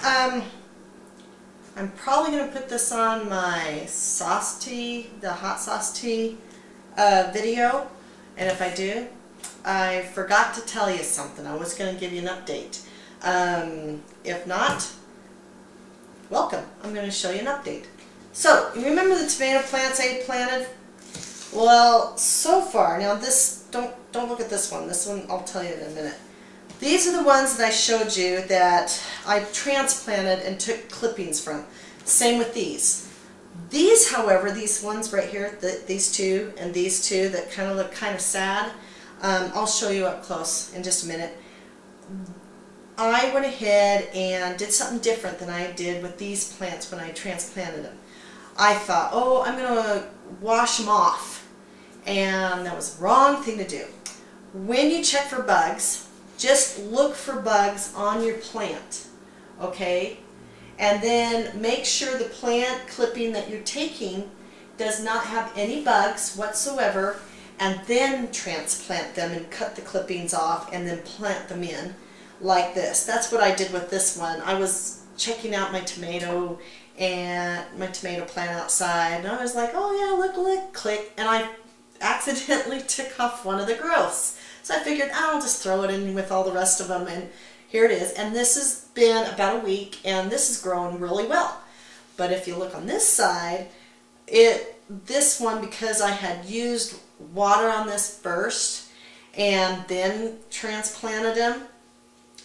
I'm probably going to put this on my sauce tea, the hot sauce tea video, and if I do, I forgot to tell you something. I was going to give you an update. If not, welcome. I'm going to show you an update. So, you remember the tomato plants I planted? Well, so far, now this, don't look at this one. This one I'll tell you in a minute. These are the ones that I showed you that I transplanted and took clippings from. Same with these. These, however, these ones right here, these two and these two that kind of look kind of sad, I'll show you up close in just a minute. I went ahead and did something different than I did with these plants when I transplanted them. I thought, oh, I'm going to wash them off. And that was the wrong thing to do. When you check for bugs, just look for bugs on your plant, okay? And then make sure the plant clipping that you're taking does not have any bugs whatsoever, and then transplant them and cut the clippings off and then plant them in like this. That's what I did with this one. I was checking out my tomato plant outside, and I was like, oh yeah, look, click, and I accidentally took off one of the growths. So I figured I'll just throw it in with all the rest of them, and here it is. And this has been about a week, and this is growing really well. But if you look on this side, this one, because I had used water on this first and then transplanted them,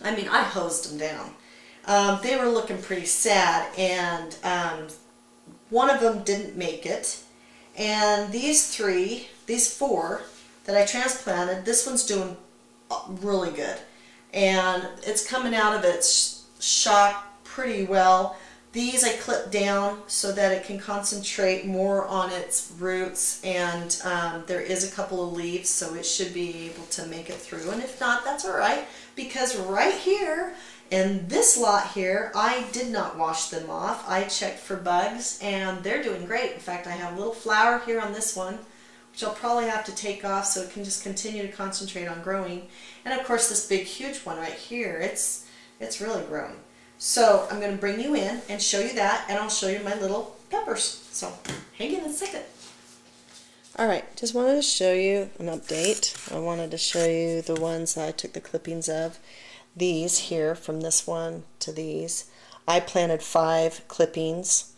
I mean, I hosed them down. They were looking pretty sad, and one of them didn't make it. And these four that I transplanted, this one's doing really good. And it's coming out of its shock pretty well. These I clipped down so that it can concentrate more on its roots, and there is a couple of leaves, so it should be able to make it through. And if not, that's alright, because right here in this lot here, I did not wash them off. I checked for bugs, and they're doing great. In fact, I have a little flower here on this one, which I'll probably have to take off so it can just continue to concentrate on growing. And of course, this big huge one right here, it's really growing. So I'm going to bring you in and show you that, and I'll show you my little peppers. So hang in a second. Alright, just wanted to show you an update. I wanted to show you the ones that I took the clippings of. These here, from this one to these. I planted 5 clippings.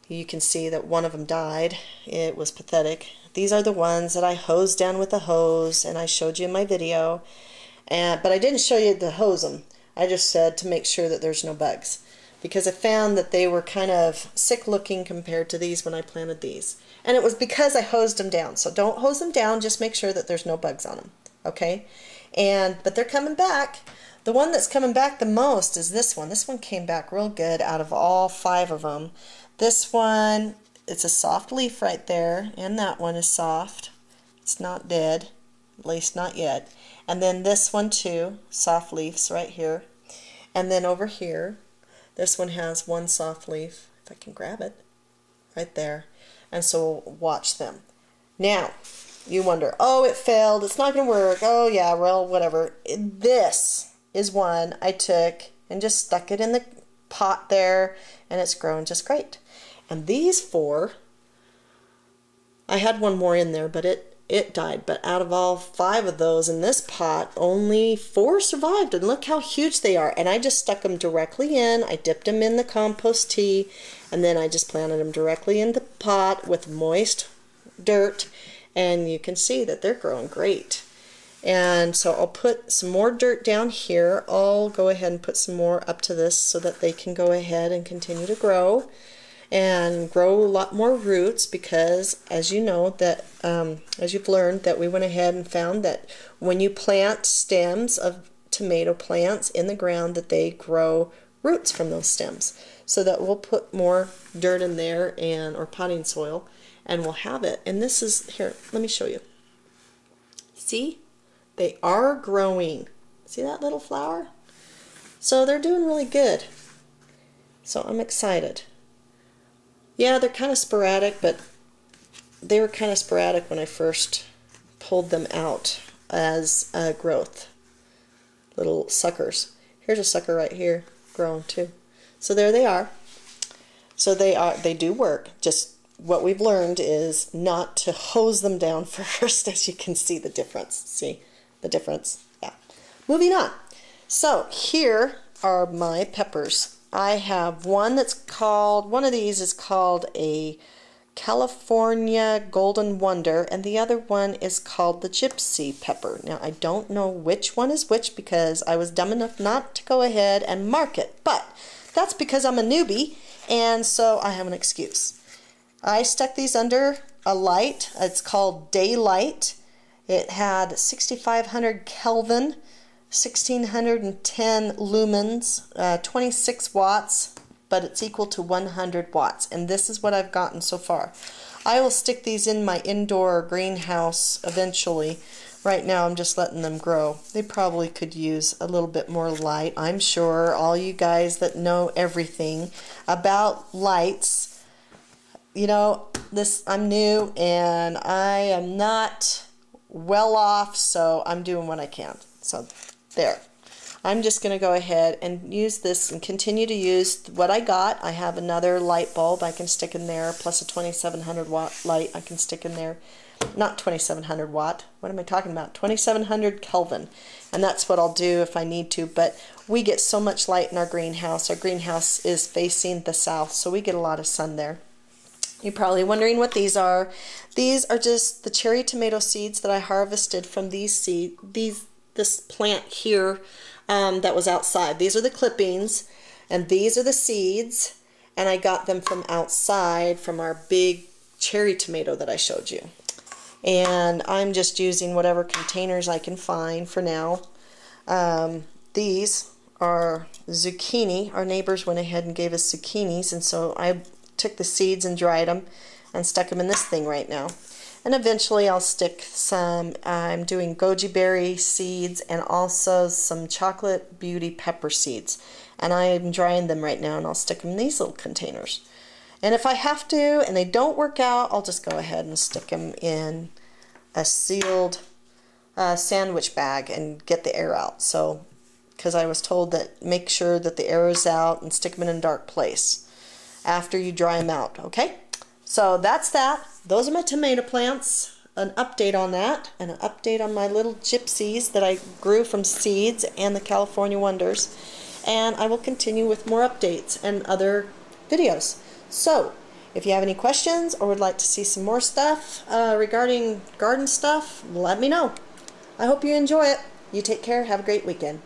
You can see that one of them died. It was pathetic. These are the ones that I hosed down with a hose, and I showed you in my video. But I didn't show you to hose them. I just said to make sure that there's no bugs, because I found that they were kind of sick looking compared to these when I planted these. And it was because I hosed them down. So don't hose them down, just make sure that there's no bugs on them. Okay? But they're coming back. The one that's coming back the most is this one. This one came back real good out of all 5 of them. This one, it's a soft leaf right there, and that one is soft. It's not dead, at least not yet. And then this one too, soft leaves right here. And then over here, this one has one soft leaf, if I can grab it, right there. And so watch them. Now, you wonder, oh, it failed, it's not going to work, oh yeah, well, whatever. This is one I took and just stuck it in the pot there, and it's grown just great. And these 4, I had one more in there, but it died. But out of all 5 of those in this pot, only 4 survived, and look how huge they are. And I just stuck them directly in. I dipped them in the compost tea, and then I just planted them directly in the pot with moist dirt, and you can see that they're growing great. And so I'll put some more dirt down here. I'll go ahead and put some more up to this so that they can go ahead and continue to grow and grow a lot more roots, because as you know, that as you've learned, that we went ahead and found that when you plant stems of tomato plants in the ground, that they grow roots from those stems. So that we'll put more dirt in there, or potting soil, and we'll have it. And this is, here, let me show you. See? They are growing. See that little flower? So they're doing really good. So I'm excited. Yeah, they're kind of sporadic, but they were kind of sporadic when I first pulled them out as growth. Little suckers. Here's a sucker right here growing too. So there they are. So they do work. Just what we've learned is not to hose them down first, as you can see the difference. See the difference? Yeah. Moving on. So here are my peppers. I have one that's called, one of these is called a California Golden Wonder, and the other one is called the Gypsy Pepper. Now I don't know which one is which because I was dumb enough not to go ahead and mark it, but that's because I'm a newbie, and so I have an excuse. I stuck these under a light. It's called Daylight. It had 6,500 Kelvin, 1,610 lumens, 26 watts, but it's equal to 100 watts. And this is what I've gotten so far. I will stick these in my indoor greenhouse eventually. Right now I'm just letting them grow. They probably could use a little bit more light. I'm sure all you guys that know everything about lights, you know, I'm new and I am not well off, so I'm doing what I can. So there. I'm just going to go ahead and use this and continue to use what I got. I have another light bulb I can stick in there, plus a 2700 watt light I can stick in there. Not 2700 watt. What am I talking about? 2700 Kelvin. And that's what I'll do if I need to. But we get so much light in our greenhouse. Our greenhouse is facing the south, so we get a lot of sun there. You're probably wondering what these are. These are just the cherry tomato seeds that I harvested from this plant here that was outside. These are the clippings, and these are the seeds, and I got them from outside from our big cherry tomato that I showed you. And I'm just using whatever containers I can find for now. These are zucchini. Our neighbors went ahead and gave us zucchinis, and so I took the seeds and dried them and stuck them in this thing right now. And eventually I'll stick some, I'm doing goji berry seeds and also some chocolate beauty pepper seeds. And I'm drying them right now, and I'll stick them in these little containers. And if I have to and they don't work out, I'll just go ahead and stick them in a sealed sandwich bag and get the air out. So, because I was told that make sure that the air is out and stick them in a dark place after you dry them out, okay? So that's that. Those are my tomato plants. An update on that, and an update on my little gypsies that I grew from seeds and the California Wonders. And I will continue with more updates and other videos. So, if you have any questions or would like to see some more stuff regarding garden stuff, let me know. I hope you enjoy it. You take care. Have a great weekend.